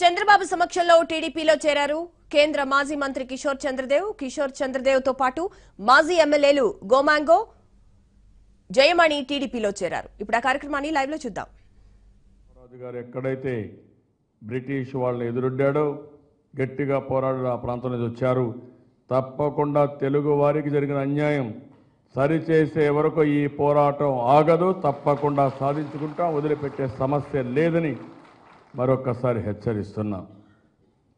చంద్రబాబు సమక్షంలో టీడీపీలో చేరారు కేంద్ర మాజీ మంత్రి కిషోర్ చంద్రదేవ్ తో పాటు మాజీ ఎమ్మెల్యేలు గోమాంగో జయమణి టీడీపీలో చేరారు. ఇప్పుడు ఆ కార్యక్రమాన్ని లైవ్ లో చూద్దాం. రాజు గారు ఎక్కడైతే బ్రిటిష్ వాళ్ళని ఎదురొడ్డాడో గట్టిగా పోరాడు ఆ ప్రాంతం నుంచి వచ్చారు. తప్పకుండా తెలుగు వారికి జరిగిన అన్యాయం సరిచేసే వరకు ఈ పోరాటం ఆగదు. తప్పకుండా సాధించుకుంటాం, వదిలిపెట్టే సమస్య లేదని మరొక్కసారి హెచ్చరిస్తున్నాం.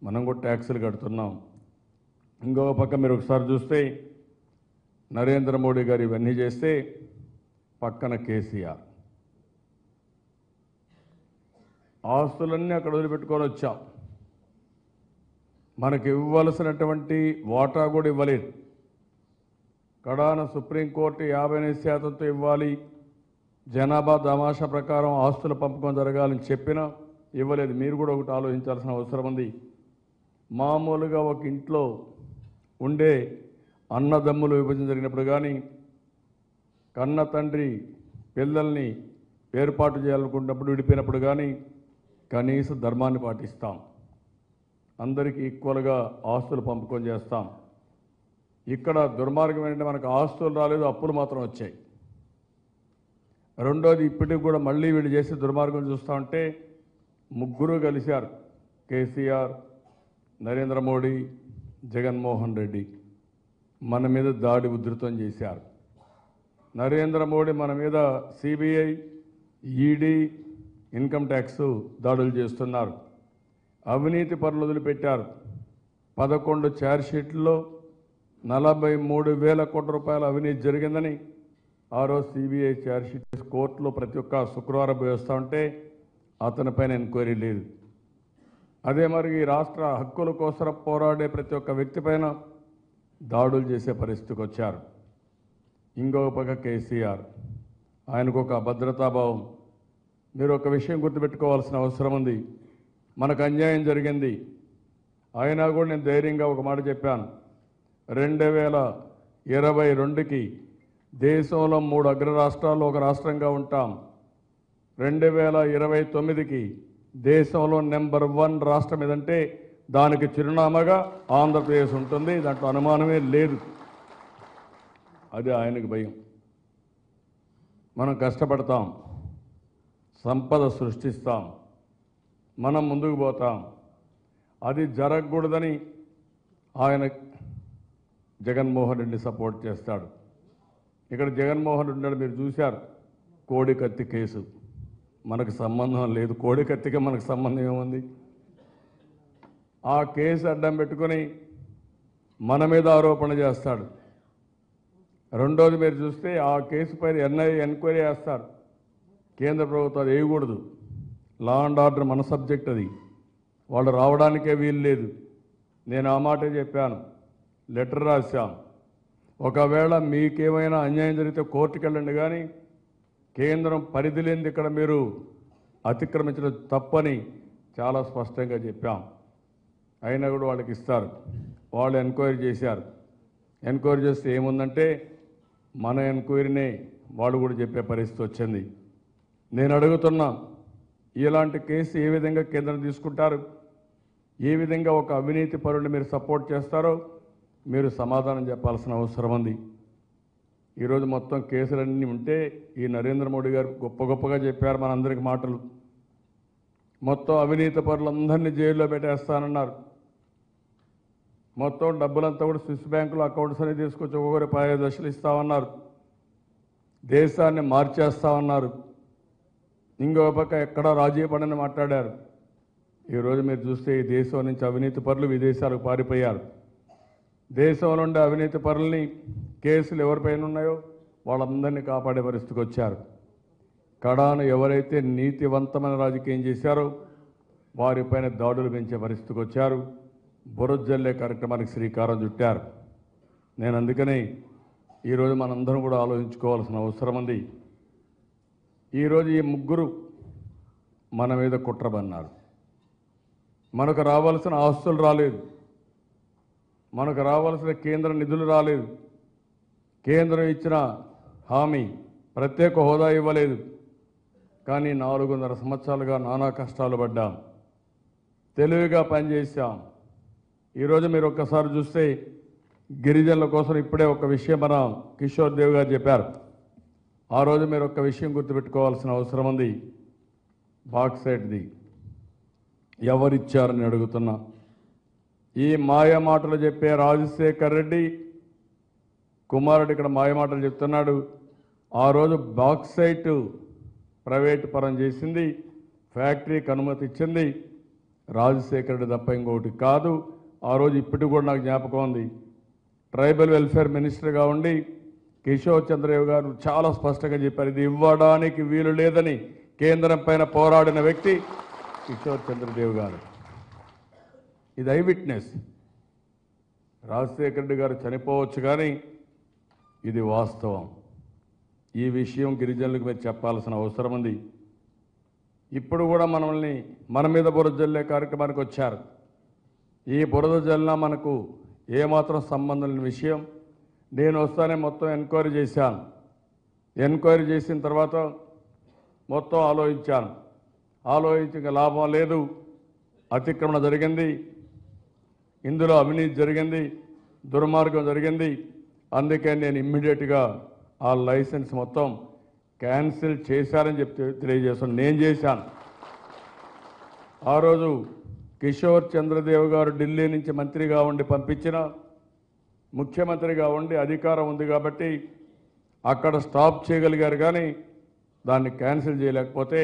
మనం కూడా ట్యాక్సులు కడుతున్నాం. ఇంకో పక్క మీరు ఒకసారి చూస్తే నరేంద్ర మోడీ గారు ఇవన్నీ చేస్తే పక్కన కేసీఆర్ ఆస్తులన్నీ అక్కడ వదిలిపెట్టుకొని వచ్చాం. మనకి ఇవ్వవలసినటువంటి వాటా కూడా ఇవ్వలేదు. కడాన సుప్రీంకోర్టు 58% ఇవ్వాలి, జనాభా తమాషా ప్రకారం ఆస్తుల పంపకం జరగాలని చెప్పినా ఇవ్వలేదు. మీరు కూడా ఒకటి ఆలోచించాల్సిన అవసరం ఉంది. మామూలుగా ఒక ఇంట్లో ఉండే అన్నదమ్ములు విభజన జరిగినప్పుడు కానీ, కన్న తండ్రి పిల్లల్ని ఏర్పాటు చేయాలనుకున్నప్పుడు విడిపోయినప్పుడు కానీ కనీస ధర్మాన్ని పాటిస్తాం. అందరికీ ఈక్వల్గా ఆస్తులు పంపకం చేస్తాం. ఇక్కడ దుర్మార్గం ఏంటంటే మనకు ఆస్తులు రాలేదు, అప్పులు మాత్రం వచ్చాయి. రెండోది, ఇప్పటికి కూడా మళ్ళీ వీళ్ళు చేసే దుర్మార్గం చూస్తూ ఉంటే ముగ్గురు కలిశారు. కేసీఆర్, నరేంద్ర మోడీ, జగన్మోహన్ రెడ్డి మన మీద దాడి ఉధృతం చేశారు. నరేంద్ర మోడీ మన మీద సిబిఐ, ఈడీ, ఇన్కమ్ ట్యాక్స్ దాడులు చేస్తున్నారు. అవినీతి పరులు వదిలిపెట్టారు. 11 ఛార్జ్షీట్లలో 43,000 కోట్ల రూపాయల అవినీతి జరిగిందని ఆ రోజు సిబిఐ ఛార్జ్షీట్ కోర్టులో ప్రతి ఒక్క శుక్రవారం వేస్తూ ఉంటే అతనిపైన ఎంక్వైరీ లేదు. అదే మరి ఈ రాష్ట్ర హక్కుల కోసం పోరాడే ప్రతి ఒక్క వ్యక్తిపైన దాడులు చేసే పరిస్థితికి వచ్చారు. ఇంకొక పక్క కేసీఆర్, ఆయనకు ఒక అభద్రతాభావం. మీరు ఒక విషయం గుర్తుపెట్టుకోవాల్సిన అవసరం ఉంది. మనకు అన్యాయం జరిగింది, అయినా కూడా నేను ధైర్యంగా ఒక మాట చెప్పాను. 2022కి దేశంలో 3 అగ్ర రాష్ట్రాల్లో ఒక రాష్ట్రంగా ఉంటాం. 2029కి దేశంలో నెంబర్ 1 రాష్ట్రం ఏదంటే దానికి చిరునామాగా ఆంధ్రప్రదేశ్ ఉంటుంది. దాంట్లో అనుమానమే లేదు. అది ఆయనకు భయం. మనం కష్టపడతాం, సంపద సృష్టిస్తాం, మనం ముందుకు పోతాం. అది జరగకూడదని ఆయన జగన్మోహన్ రెడ్డి సపోర్ట్ చేస్తాడు. ఇక్కడ జగన్మోహన్ రెడ్డి మీరు చూశారు, కోడికత్తి కేసు. మనకు సంబంధం లేదు, కోడికత్తికి మనకు సంబంధం ఏముంది? ఆ కేసు అడ్డం పెట్టుకొని మన మీద ఆరోపణ చేస్తాడు. రెండోది మీరు చూస్తే ఆ కేసు పైన ఎన్ఐఏ ఎంక్వైరీ చేస్తారు. కేంద్ర ప్రభుత్వం అది వేయకూడదు. లా అండ్ ఆర్డర్ మన సబ్జెక్ట్, అది వాళ్ళు రావడానికే వీలు లేదు. నేను ఆ మాటే చెప్పాను, లెటర్ రాశాం. ఒకవేళ మీకేమైనా అన్యాయం జరిగితే కోర్టుకు వెళ్ళండి, కానీ కేంద్రం పరిధి లేనిది ఇక్కడ మీరు అతిక్రమించడం తప్పని చాలా స్పష్టంగా చెప్పాం. అయినా కూడా వాళ్ళకి ఇస్తారు. వాళ్ళు ఎంక్వైరీ చేశారు. ఎంక్వైరీ చేస్తే ఏముందంటే మన ఎంక్వైరీనే వాళ్ళు కూడా చెప్పే పరిస్థితి వచ్చింది. నేను అడుగుతున్నా, ఇలాంటి కేసు ఏ విధంగా కేంద్రం తీసుకుంటారు? ఏ విధంగా ఒక అవినీతి పరుని మీరు సపోర్ట్ చేస్తారో మీరు సమాధానం చెప్పాల్సిన అవసరం ఉంది. ఈరోజు మొత్తం కేసులన్నీ ఉంటే ఈ నరేంద్ర మోడీ గారు గొప్పగా చెప్పారు మనందరికి మాటలు. మొత్తం అవినీతి పరులందరినీ జైల్లో పెట్టేస్తానన్నారు. మొత్తం డబ్బులంతా కూడా స్విస్ బ్యాంకులో అకౌంట్స్ అనేది తీసుకొచ్చి ఒక్కొక్కరి 15 లక్షలు ఇస్తామన్నారు. దేశాన్ని మార్చేస్తామన్నారు. ఇంకో పక్క ఎక్కడా రాజీ పడని మాట్లాడారు. ఈరోజు మీరు చూస్తే ఈ దేశం నుంచి అవినీతి పరులు విదేశాలకు పారిపోయారు. దేశంలో ఉండే అవినీతి పరుల్ని కేసులు ఎవరిపైన ఉన్నాయో వాళ్ళందరినీ కాపాడే పరిస్థితికి వచ్చారు. కడాను ఎవరైతే నీతివంతమైన రాజకీయం చేశారో వారిపైన దాడులు పెంచే పరిస్థితికి వచ్చారు. బురజల్లే కార్యక్రమానికి శ్రీకారం చుట్టారు. నేను అందుకని ఈరోజు మనందరం కూడా ఆలోచించుకోవాల్సిన అవసరం ఉంది. ఈరోజు ఈ ముగ్గురు మన మీద కుట్రబన్నారు. మనకు రావాల్సిన ఆస్తులు రాలేదు, మనకు రావాల్సిన కేంద్ర నిధులు రాలేదు, కేంద్రం ఇచ్చిన హామీ ప్రత్యేక హోదా ఇవ్వలేదు. కానీ 4.5 సంవత్సరాలుగా నానా కష్టాలు పడ్డాం. తెలివిగా పనిచేశాం. ఈరోజు మీరు ఒక్కసారి చూస్తే గిరిజనుల కోసం ఇప్పుడే ఒక విషయం మన కిషోర్ దేవ్ గారు చెప్పారు. ఆ రోజు మీరు ఒక విషయం గుర్తుపెట్టుకోవాల్సిన అవసరం ఉంది. బాక్సైట్ది ఎవరిచ్చారని అడుగుతున్నా. ఈ మాయ మాటలు చెప్పే రాజశేఖర్ రెడ్డి కుమారుడు ఇక్కడ మాయ మాటలు చెప్తున్నాడు. ఆ రోజు బాక్సైట్ ప్రైవేట్ పరం చేసింది, ఫ్యాక్టరీకి అనుమతి ఇచ్చింది రాజశేఖర్ రెడ్డి తప్ప ఇంకొకటి కాదు. ఆ రోజు ఇప్పటికి కూడా నాకు జ్ఞాపకం ఉంది. ట్రైబల్ వెల్ఫేర్ మినిస్టర్గా ఉండి కిషోర్ చంద్రదేవ్ గారు చాలా స్పష్టంగా చెప్పారు, ఇది ఇవ్వడానికి వీలు లేదని కేంద్రం పైన పోరాడిన వ్యక్తి కిషోర్ చంద్రదేవ్ గారు. ఇది ఐ విట్నెస్. రాజశేఖర రెడ్డి గారు చనిపోవచ్చు కానీ ఇది వాస్తవం. ఈ విషయం గిరిజనులకు మీరు చెప్పాల్సిన అవసరం ఉంది. ఇప్పుడు కూడా మన మీద బురద జల్లే కార్యక్రమానికి వచ్చారు. ఈ బురద జల్లినా మనకు ఏమాత్రం సంబంధం లేని విషయం. నేను వస్తానే మొత్తం ఎంక్వైరీ చేశాను. ఎంక్వైరీ చేసిన తర్వాత మొత్తం ఆలోచించాను. ఆలోచించక లాభం లేదు, అతిక్రమణ జరిగింది, ఇందులో అవినీతి జరిగింది, దుర్మార్గం జరిగింది. అందుకే నేను ఇమ్మీడియట్గా ఆ లైసెన్స్ మొత్తం క్యాన్సిల్ చేశారని చెప్పి తెలియజేస్తాను. నేను చేశాను. ఆ రోజు కిషోర్ చంద్రదేవ్ గారు ఢిల్లీ నుంచి మంత్రిగా ఉండి పంపించిన, ముఖ్యమంత్రిగా ఉండి అధికారం ఉంది కాబట్టి అక్కడ స్టాప్ చేయగలిగారు కానీ దాన్ని క్యాన్సిల్ చేయలేకపోతే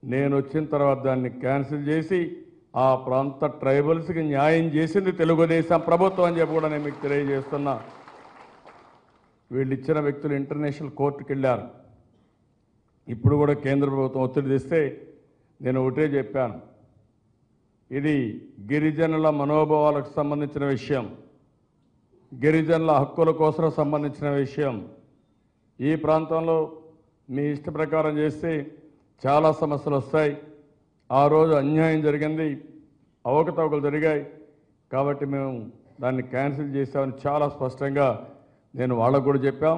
నేను వచ్చిన తర్వాత దాన్ని క్యాన్సిల్ చేసి ఆ ప్రాంత ట్రైబల్స్కి న్యాయం చేసింది తెలుగుదేశం ప్రభుత్వం అని చెప్పి కూడా నేను మీకు తెలియజేస్తున్నా. వీళ్ళు ఇచ్చిన వ్యక్తులు ఇంటర్నేషనల్ కోర్టుకు వెళ్ళారు. ఇప్పుడు కూడా కేంద్ర ప్రభుత్వం ఒత్తిడి తెస్తే నేను ఒకటే చెప్పాను, ఇది గిరిజనుల మనోభావాలకు సంబంధించిన విషయం, గిరిజనుల హక్కుల కోసం సంబంధించిన విషయం. ఈ ప్రాంతంలో మీ ఇష్ట ప్రకారం చేస్తే చాలా సమస్యలు వస్తాయి. ఆ రోజు అన్యాయం జరిగింది, అవకతవకలు జరిగాయి కాబట్టి మేము దాన్ని క్యాన్సిల్ చేశామని చాలా స్పష్టంగా నేను వాళ్ళకు కూడా చెప్పాం.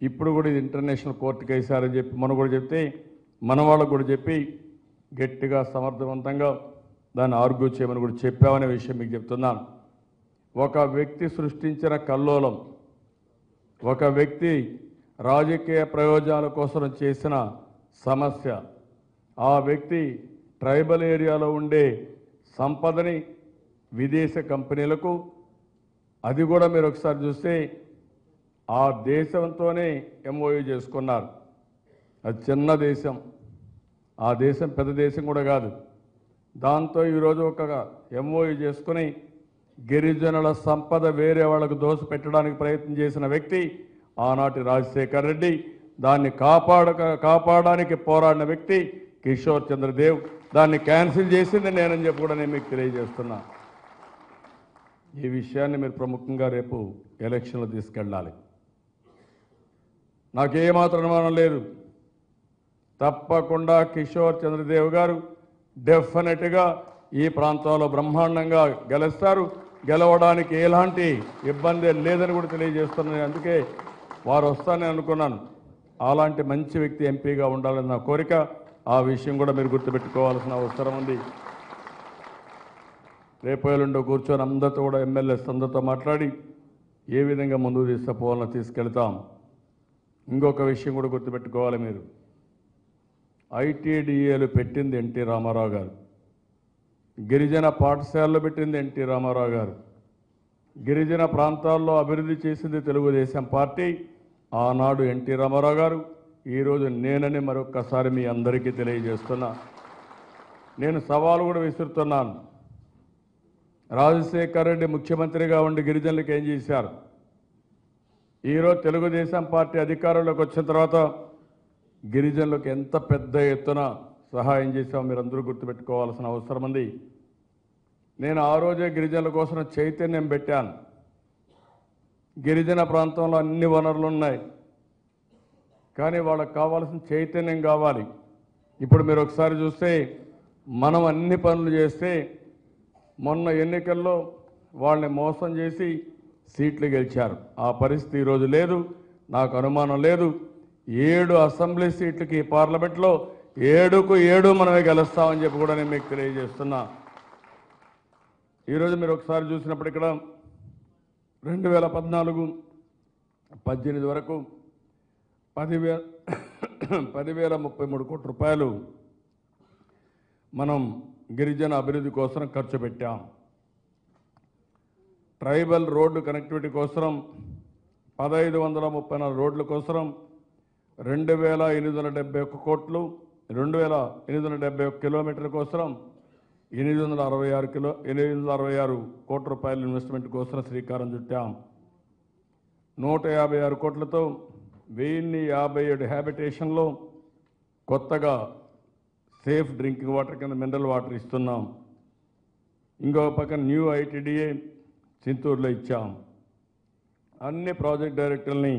ఇప్పుడు కూడా ఇది ఇంటర్నేషనల్ కోర్టుకి వేశారని చెప్పి మనం కూడా చెప్తే మన వాళ్ళకు కూడా చెప్పి గట్టిగా సమర్థవంతంగా దాన్ని ఆర్గ్యూ చేయమని కూడా చెప్పామనే విషయం మీకు చెప్తున్నాను. ఒక వ్యక్తి సృష్టించిన కల్లోలం, ఒక వ్యక్తి రాజకీయ ప్రయోజనాల కోసం చేసిన సమస్య, ఆ వ్యక్తి ట్రైబల్ ఏరియాలో ఉండే సంపదని విదేశ కంపెనీలకు, అది కూడా మీరు ఒకసారి చూస్తే ఆ దేశంతోనే ఎంఓయూ చేసుకున్నారు. అది చిన్న దేశం, ఆ దేశం పెద్ద దేశం కూడా కాదు. దాంతో ఈరోజు ఒక ఎంఓయూ చేసుకుని గిరిజనుల సంపద వేరే వాళ్ళకు దోసిపెట్టడానికి ప్రయత్నం చేసిన వ్యక్తి ఆనాటి రాజశేఖర్ రెడ్డి. దాన్ని కాపాడడానికి పోరాడిన వ్యక్తి కిషోర్ చంద్రదేవ్. దాన్ని క్యాన్సిల్ చేసింది నేనని చెప్పి కూడా నేను మీకు తెలియజేస్తున్నా. ఈ విషయాన్ని మీరు ప్రముఖంగా రేపు ఎలక్షన్లో తీసుకెళ్ళాలి. నాకేమాత్రం అనుమానం లేదు, తప్పకుండా కిషోర్ చంద్రదేవ్ గారు డెఫినెట్గా ఈ ప్రాంతంలో బ్రహ్మాండంగా గెలుస్తారు. గెలవడానికి ఎలాంటి ఇబ్బంది లేదని కూడా తెలియజేస్తున్నాను. అందుకే వారు వస్తానని అనుకున్నాను. అలాంటి మంచి వ్యక్తి ఎంపీగా ఉండాలని నా కోరిక. ఆ విషయం కూడా మీరు గుర్తుపెట్టుకోవాల్సిన అవసరం ఉంది. రేపు ఎల్లుండో కూర్చొని అందరితో కూడా ఎమ్మెల్యేస్ అందరితో మాట్లాడి ఏ విధంగా ముందుకు తీసుకుపోవాలని తీసుకెళ్తాం. ఇంకొక విషయం కూడా గుర్తుపెట్టుకోవాలి మీరు. ఐటీడీఏలు పెట్టింది ఎన్టీ రామారావు గారు, గిరిజన పాఠశాలలు పెట్టింది ఎన్టీ రామారావు గారు, గిరిజన ప్రాంతాల్లో అభివృద్ధి చేసింది తెలుగుదేశం పార్టీ. ఆనాడు ఎన్టీ రామారావు గారు, ఈరోజు నేనని మరొక్కసారి మీ అందరికీ తెలియజేస్తున్నా. నేను సవాలు కూడా విసురుతున్నాను. రాజశేఖర్ రెడ్డి ముఖ్యమంత్రిగా ఉండి గిరిజనులకు ఏం చేశారు? ఈరోజు తెలుగుదేశం పార్టీ అధికారంలోకి వచ్చిన తర్వాత గిరిజనులకు ఎంత పెద్ద ఎత్తున సహాయం చేశామో మీరందరూ గుర్తుపెట్టుకోవాల్సిన అవసరం ఉంది. నేను ఆ రోజే గిరిజనుల కోసం చైతన్యం పెట్టాను. గిరిజన ప్రాంతంలో అన్ని వనరులు ఉన్నాయి, కానీ వాళ్ళకి కావాల్సిన చైతన్యం కావాలి. ఇప్పుడు మీరు ఒకసారి చూస్తే మనం అన్ని పనులు చేస్తే మొన్న ఎన్నికల్లో వాళ్ళని మోసం చేసి సీట్లు గెలిచారు. ఆ పరిస్థితి ఈరోజు లేదు, నాకు అనుమానం లేదు. 7 అసెంబ్లీ సీట్లకి పార్లమెంట్లో 7కు 7 మనమే గెలుస్తామని చెప్పి కూడా నేను మీకు తెలియజేస్తున్నా. ఈరోజు మీరు ఒకసారి చూసినప్పుడు ఇక్కడ 2014-18 వరకు 10,033 కోట్ల రూపాయలు మనం గిరిజన అభివృద్ధి కోసం ఖర్చు పెట్టాం. ట్రైబల్ రోడ్డు కనెక్టివిటీ కోసం 1,534 రోడ్ల కోసం 2,871 కోట్లు, 2,871 కిలోమీటర్ల కోసం 866 కోట్ల రూపాయల ఇన్వెస్ట్మెంట్ కోసం శ్రీకారం చుట్టాం. 156 కోట్లతో 1057 హ్యాబిటేషన్లో కొత్తగా సేఫ్ డ్రింకింగ్ వాటర్ కింద మినరల్ వాటర్ ఇస్తున్నాం. ఇంకో పక్కన న్యూ ఐటీడీఏ చింతూరులో ఇచ్చాం. అన్ని ప్రాజెక్ట్ డైరెక్టర్లని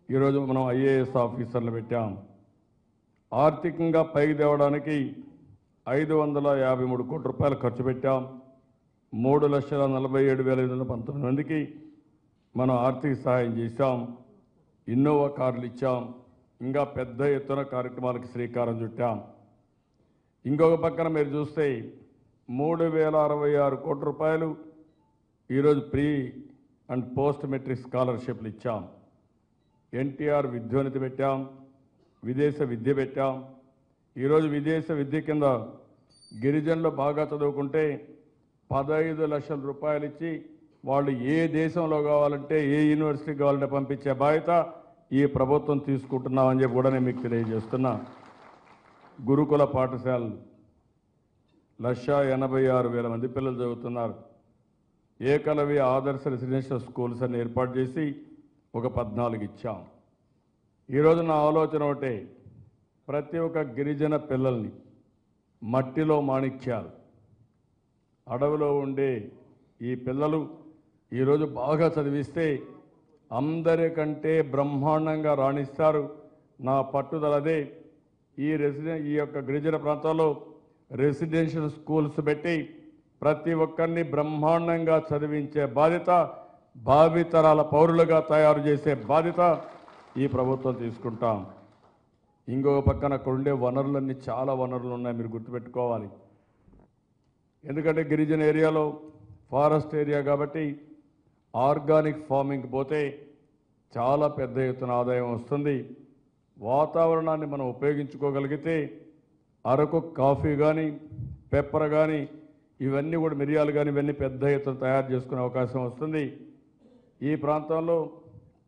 ఈరోజు మనం ఐఏఎస్ ఆఫీసర్లు పెట్టాం. ఆర్థికంగా పైకి తేవడానికి 553 కోట్ల రూపాయలు ఖర్చు పెట్టాం. 3,47,519 మందికి మనం ఆర్థిక సహాయం చేశాం. ఇన్నోవా కార్లు ఇచ్చాం. ఇంకా పెద్ద ఎత్తున కార్యక్రమాలకు శ్రీకారం చుట్టాం. ఇంకొక పక్కన మీరు చూస్తే 3,066 కోట్ల రూపాయలు ఈరోజు ప్రీ అండ్ పోస్ట్ మెట్రిక్ స్కాలర్షిప్లు ఇచ్చాం. ఎన్టీఆర్ విద్యోన్నతి పెట్టాం. విదేశ విద్య పెట్టాం. ఈరోజు విదేశ విద్య కింద గిరిజనులు బాగా చదువుకుంటే 15 లక్షల రూపాయలు ఇచ్చి వాళ్ళు ఏ దేశంలో కావాలంటే ఏ యూనివర్సిటీ కావాలంటే పంపించే బాధ్యత ఈ ప్రభుత్వం తీసుకుంటున్నామని చెప్పి కూడా నేను మీకు తెలియజేస్తున్నా. గురుకుల పాఠశాలలు 1,86,000 మంది పిల్లలు చదువుతున్నారు. ఏకలవ్య ఆదర్శ రెసిడెన్షియల్ స్కూల్స్ అని ఏర్పాటు చేసి ఒక 14 ఇచ్చాం. ఈరోజు నా ఆలోచన ఒకటే, ప్రతి ఒక్క గిరిజన పిల్లల్ని మట్టిలో మాణిక్యాలు, అడవిలో ఉండే ఈ పిల్లలు ఈరోజు బాగా చదివిస్తే అందరికంటే బ్రహ్మాండంగా రాణిస్తారు. నా పట్టుదలదే. ఈ యొక్క గిరిజన ప్రాంతాల్లో రెసిడెన్షియల్ స్కూల్స్ పెట్టి ప్రతి ఒక్కరిని బ్రహ్మాండంగా చదివించే బాధ్యత, భావితరాల పౌరులుగా తయారు చేసే బాధ్యత ఈ ప్రభుత్వం తీసుకుంటాం. ఇంకొక పక్కన అక్కడ ఉండే వనరులన్నీ చాలా వనరులు ఉన్నాయి, మీరు గుర్తుపెట్టుకోవాలి. ఎందుకంటే గిరిజన ఏరియాలో ఫారెస్ట్ ఏరియా కాబట్టి ఆర్గానిక్ ఫార్మింగ్ పోతే చాలా పెద్ద ఎత్తున ఆదాయం వస్తుంది. వాతావరణాన్ని మనం ఉపయోగించుకోగలిగితే అరకు కాఫీ కానీ, పెప్పర్ కానీ, ఇవన్నీ కూడా మిరియాలు కానీ ఇవన్నీ పెద్ద ఎత్తున తయారు చేసుకునే అవకాశం వస్తుంది. ఈ ప్రాంతంలో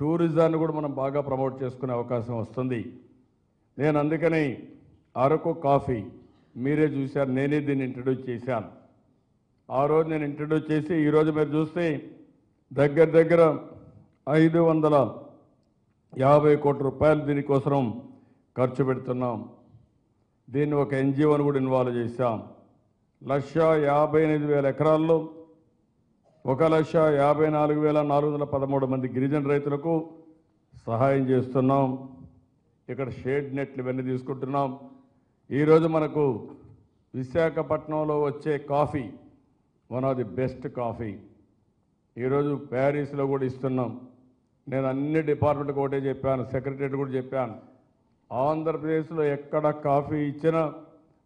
టూరిజాన్ని కూడా మనం బాగా ప్రమోట్ చేసుకునే అవకాశం వస్తుంది. నేను అందుకని అరకు కాఫీ మీరే చూశారు, నేనే దీన్ని ఇంట్రడ్యూస్ చేశాను. ఆ రోజు నేను ఇంట్రడ్యూస్ చేసి ఈరోజు మీరు చూస్తే దగ్గర 550 కోట్ల రూపాయలు దీనికోసం ఖర్చు పెడుతున్నాం. దీన్ని ఒక ఎన్జిఓని కూడా ఇన్వాల్వ్ చేశాం. 1,58,000 ఎకరాల్లో 1,54,413 మంది గిరిజన రైతులకు సహాయం చేస్తున్నాం. ఇక్కడ షేడ్ నెట్లు ఇవన్నీ తీసుకుంటున్నాం. ఈరోజు మనకు విశాఖపట్నంలో వచ్చే coffee one of the best coffee. ఈరోజు ప్యారిస్లో కూడా ఇస్తున్నాం. నేను అన్ని డిపార్ట్మెంట్కి ఒకటే చెప్పాను, సెక్రటరీ కూడా చెప్పాను, ఆంధ్రప్రదేశ్లో ఎక్కడ కాఫీ ఇచ్చినా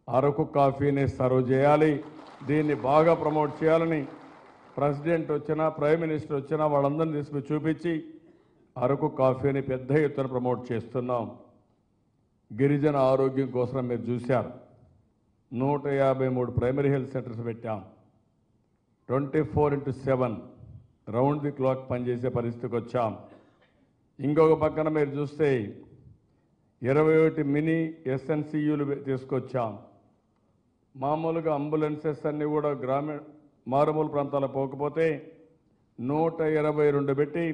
అరకు కాఫీని సర్వ్ చేయాలి, దీన్ని బాగా ప్రమోట్ చేయాలని ప్రెసిడెంట్ వచ్చినా ప్రైమ్ మినిస్టర్ వచ్చినా వాళ్ళందరినీ తీసుకుని చూపించి అరకు కాఫీని పెద్ద ఎత్తున ప్రమోట్ చేస్తున్నాం. గిరిజన ఆరోగ్యం కోసం మీరు చూశారు, 153 ప్రైమరీ హెల్త్ సెంటర్స్ పెట్టాం. 24/7 రౌండ్ ది క్లాక్ పనిచేసే పరిస్థితికి వచ్చాం. ఇంకొక పక్కన మీరు చూస్తే 21 మినీ ఎస్ఎన్సియులు తీసుకొచ్చాం. మామూలుగా అంబులెన్సెస్ అన్నీ కూడా మారుమూల ప్రాంతాలకు పోకపోతే 122 పెట్టి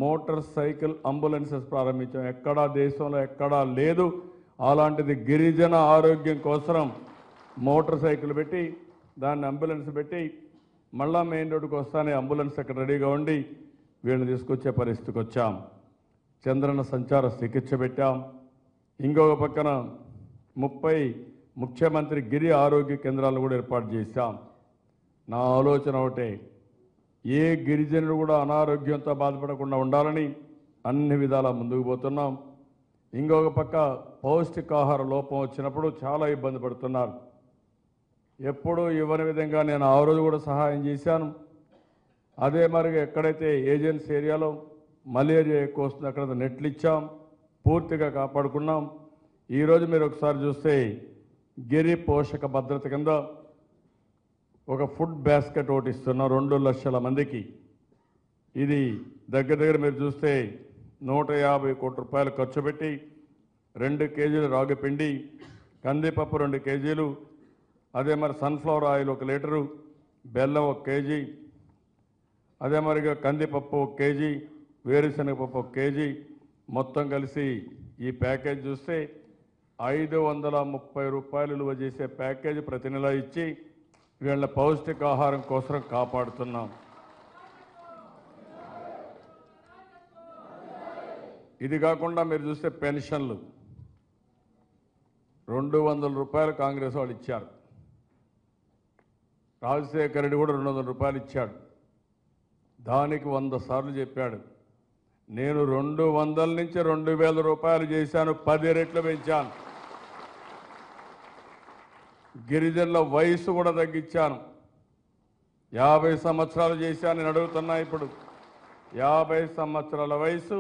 మోటార్ సైకిల్ అంబులెన్సెస్ ప్రారంభించాం. ఎక్కడా దేశంలో ఎక్కడా లేదు అలాంటిది. గిరిజన ఆరోగ్యం కోసం మోటార్ సైకిల్ పెట్టి దాన్ని అంబులెన్స్ పెట్టి మళ్ళా మెయిన్ రోడ్డుకు వస్తానే అంబులెన్స్ అక్కడ రెడీగా ఉండి వీళ్ళని తీసుకొచ్చే పరిస్థితికి వచ్చాం. చంద్రన్న సంచార చికిత్స పెట్టాం. ఇంకొక పక్కన 30 ముఖ్యమంత్రి గిరి ఆరోగ్య కేంద్రాలు కూడా ఏర్పాటు చేశాం. నా ఆలోచన ఒకటే, ఏ గిరిజనుడు కూడా అనారోగ్యంతో బాధపడకుండా ఉండాలని అన్ని విధాలా ముందుకు పోతున్నాం. ఇంకొక పక్క పౌష్టికాహార లోపం వచ్చినప్పుడు చాలా ఇబ్బంది పడుతున్నారు. ఎప్పుడూ ఇవ్వని విధంగా నేను ఆ రోజు కూడా సహాయం చేశాను. అదే మరి ఎక్కడైతే ఏజెన్సీ ఏరియాలో మలేరియా ఎక్కువ వస్తుంది అక్కడ నెట్లు ఇచ్చాం, పూర్తిగా కాపాడుకున్నాం. ఈరోజు మీరు ఒకసారి చూస్తే గిరి పోషక భద్రత కింద ఒక ఫుడ్ బాస్కెట్ ఒకటి ఇస్తున్నాం 2 లక్షల మందికి. ఇది దగ్గర దగ్గర మీరు చూస్తే 150 కోట్ల రూపాయలు ఖర్చు పెట్టి 2 కేజీలు రాగి పిండి, కందిపప్పు 2 కేజీలు, అదే మరి సన్ఫ్లవర్ ఆయిల్ 1 లీటరు, బెల్లం 1 కేజీ, అదే మరిగా కందిపప్పు 1 కేజీ, వేరుశనగపప్పు 1 కేజీ, మొత్తం కలిసి ఈ ప్యాకేజ్ చూస్తే 530 రూపాయలు విలువ చేసే ప్యాకేజ్ ప్రతి నెల ఇచ్చి వీళ్ళ పౌష్టికాహారం కోసం కాపాడుతున్నాం. ఇది కాకుండా మీరు చూస్తే పెన్షన్లు 200 రూపాయలు కాంగ్రెస్ వాళ్ళు ఇచ్చారు. రాజశేఖర రెడ్డి కూడా 200 రూపాయలు ఇచ్చాడు. దానికి 100 సార్లు చెప్పాడు. నేను 200 నుంచి 2000 రూపాయలు చేశాను, 10 రెట్లు పెంచాను. గిరిజనుల వయసు కూడా తగ్గించాను. 50 సంవత్సరాలు చేశాను. నేను అడుగుతున్నా ఇప్పుడు 50 సంవత్సరాల వయసు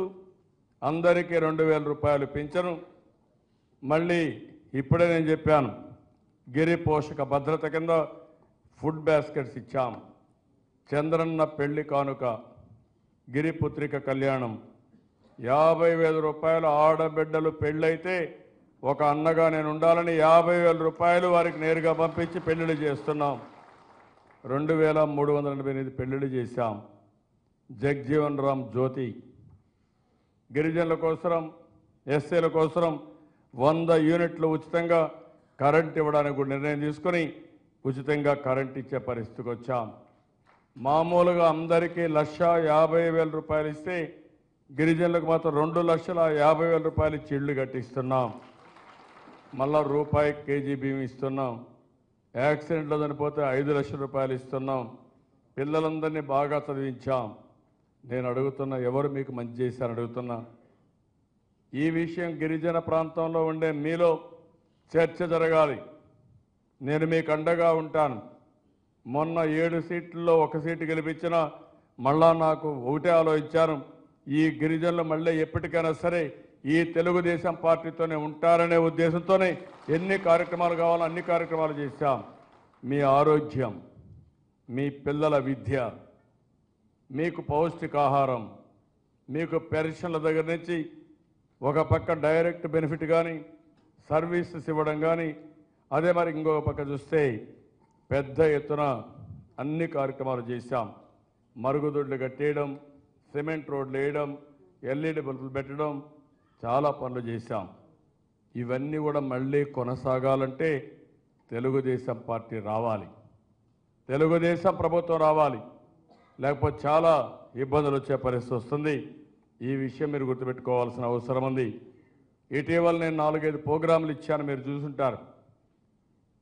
అందరికీ 2000 రూపాయలు పెంచను. మళ్ళీ ఇప్పుడే నేను చెప్పాను, గిరి పోషక భద్రత కింద ఫుడ్ బాస్కెట్స్ ఇచ్చాం. చంద్రన్న పెళ్లి కానుక, గిరిపుత్రిక కళ్యాణం 50,000 రూపాయలు. ఆడబిడ్డలు పెళ్ళైతే ఒక అన్నగా నేను ఉండాలని 50,000 రూపాయలు వారికి నేరుగా పంపించి పెళ్లిళ్ళు చేస్తున్నాం. 2,388 పెళ్లిళ్ళు చేశాం. జగ్జీవన్ రామ్ జ్యోతి గిరిజనుల కోసం, ఎస్సీల కోసం 100 యూనిట్లు ఉచితంగా కరెంట్ ఇవ్వడానికి కూడా నిర్ణయం తీసుకొని ఉచితంగా కరెంట్ ఇచ్చే పరిస్థితికి వచ్చాం. మామూలుగా అందరికీ 1,50,000 రూపాయలు ఇస్తే గిరిజనులకు మాత్రం 2,50,000 రూపాయలు ఇచ్చి ఇళ్ళు కట్టిస్తున్నాం. మళ్ళా రూపాయి కేజీ బియ్యం ఇస్తున్నాం. యాక్సిడెంట్లో చనిపోతే 5 లక్షల రూపాయలు ఇస్తున్నాం. పిల్లలందరినీ బాగా చదివించాం. నేను అడుగుతున్నా, ఎవరు మీకు మంచి చేశారని అడుగుతున్నా. ఈ విషయం గిరిజన ప్రాంతంలో ఉండే మీలో చర్చ జరగాలి. నేను మీకు అండగా ఉంటాను. మొన్న 7 సీట్లలో 1 సీటు గెలిపించిన మళ్ళా నాకు ఒకటే ఆలోచించాను, ఈ గిరిజనులు మళ్ళీ ఎప్పటికైనా సరే ఈ తెలుగుదేశం పార్టీతోనే ఉంటారనే ఉద్దేశంతోనే ఎన్ని కార్యక్రమాలు కావాలో అన్ని కార్యక్రమాలు చేశాం. మీ ఆరోగ్యం, మీ పిల్లల విద్య, మీకు పౌష్టికాహారం, మీకు పెన్షన్ల దగ్గర నుంచి ఒక పక్క డైరెక్ట్ బెనిఫిట్ కానీ సర్వీసెస్ ఇవ్వడం కానీ, అదే మరి ఇంకొక పక్క చూస్తే పెద్ద ఎత్తున అన్ని కార్యక్రమాలు చేశాం. మరుగుదొడ్లు కట్టేయడం, సిమెంట్ రోడ్లు వేయడం, ఎల్ఈడి బల్బులు పెట్టడం, చాలా పనులు చేశాం. ఇవన్నీ కూడా మళ్ళీ కొనసాగాలంటే తెలుగుదేశం పార్టీ రావాలి, తెలుగుదేశం ప్రభుత్వం రావాలి. లేకపోతే చాలా ఇబ్బందులు వచ్చే పరిస్థితి వస్తుంది. ఈ విషయం మీరు గుర్తుపెట్టుకోవాల్సిన అవసరం ఉంది. ఇటీవల నేను 4-5 ప్రోగ్రాములు ఇచ్చాను, మీరు చూసుంటారు.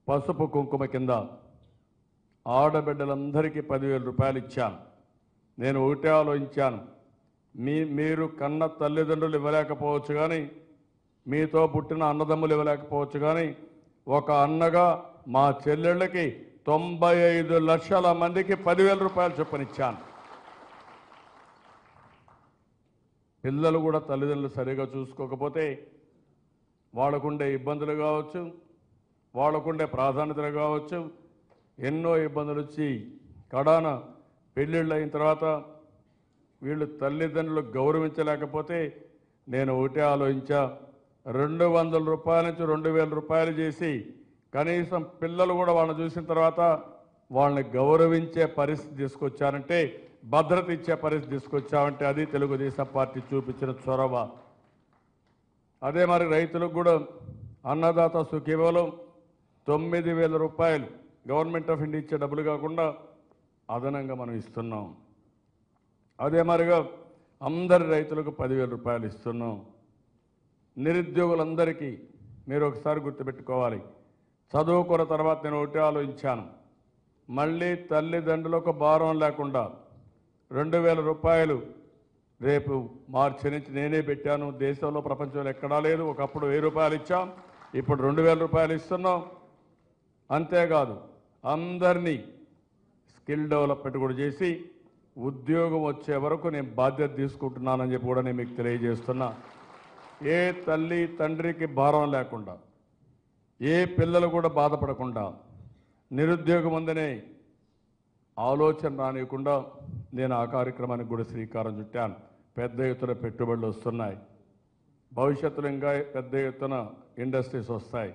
పసుపు కుంకుమ కింద ఆడబిడ్డలందరికీ 10,000 రూపాయలు ఇచ్చాను. నేను ఒకటే ఆలోచించాను, మీరు కన్న తల్లిదండ్రులు ఇవ్వలేకపోవచ్చు కానీ, మీతో పుట్టిన అన్నదమ్ములు ఇవ్వలేకపోవచ్చు కానీ, ఒక అన్నగా మా చెల్లెళ్ళకి 95 లక్షల మందికి 10,000 రూపాయలు చొప్పునిచ్చాను. పిల్లలు కూడా తల్లిదండ్రులు సరిగా చూసుకోకపోతే వాళ్ళకుండే ఇబ్బందులు కావచ్చు, వాళ్ళకుండే ప్రాధాన్యతలు కావచ్చు, ఎన్నో ఇబ్బందులు వచ్చి కడాన పెళ్ళిళ్ళు అయిన తర్వాత వీళ్ళు తల్లిదండ్రులు గౌరవించలేకపోతే నేను ఒకటే ఆలోచించా, 200 రూపాయల నుంచి 2,000 రూపాయలు చేసి కనీసం పిల్లలు కూడా వాళ్ళని చూసిన తర్వాత వాళ్ళని గౌరవించే పరిస్థితి తీసుకొచ్చారంటే, భద్రత ఇచ్చే పరిస్థితి తీసుకొచ్చామంటే అది తెలుగుదేశం పార్టీ చూపించిన చొరవ. అదే మరి రైతులకు కూడా అన్నదాత సుఖీభవనం 9,000 రూపాయలు గవర్నమెంట్ ఆఫ్ ఇండియా ఇచ్చే డబ్బులు కాకుండా అదనంగా మనం ఇస్తున్నాం. అదే మరిగా అందరి రైతులకు 10,000 రూపాయలు ఇస్తున్నాం. నిరుద్యోగులందరికీ మీరు ఒకసారి గుర్తుపెట్టుకోవాలి, చదువుకున్న తర్వాత నేను ఒకటి ఆలోచించాను, మళ్ళీ తల్లిదండ్రులకు భారం లేకుండా 2,000 రూపాయలు రేపు మార్చి నుంచి నేనే పెట్టాను. దేశంలో ప్రపంచంలో ఎక్కడా లేదు. ఒకప్పుడు 1,000 రూపాయలు ఇచ్చాం, ఇప్పుడు 2,000 రూపాయలు ఇస్తున్నాం. అంతేకాదు అందరినీ స్కిల్ డెవలప్మెంట్ కూడా చేసి ఉద్యోగం వచ్చే వరకు నేను బాధ్యత తీసుకుంటున్నానని చెప్పి కూడా నేను మీకు తెలియజేస్తున్నా. ఏ తల్లి తండ్రికి భారం లేకుండా, ఏ పిల్లలు కూడా బాధపడకుండా, నిరుద్యోగం ఉందనే ఆలోచన రానియకుండా నేను ఆ కార్యక్రమానికి కూడా శ్రీకారం చుట్టాను. పెద్ద ఎత్తున పెట్టుబడులు వస్తున్నాయి. భవిష్యత్తులో ఇంకా పెద్ద ఎత్తున ఇండస్ట్రీస్ వస్తాయి.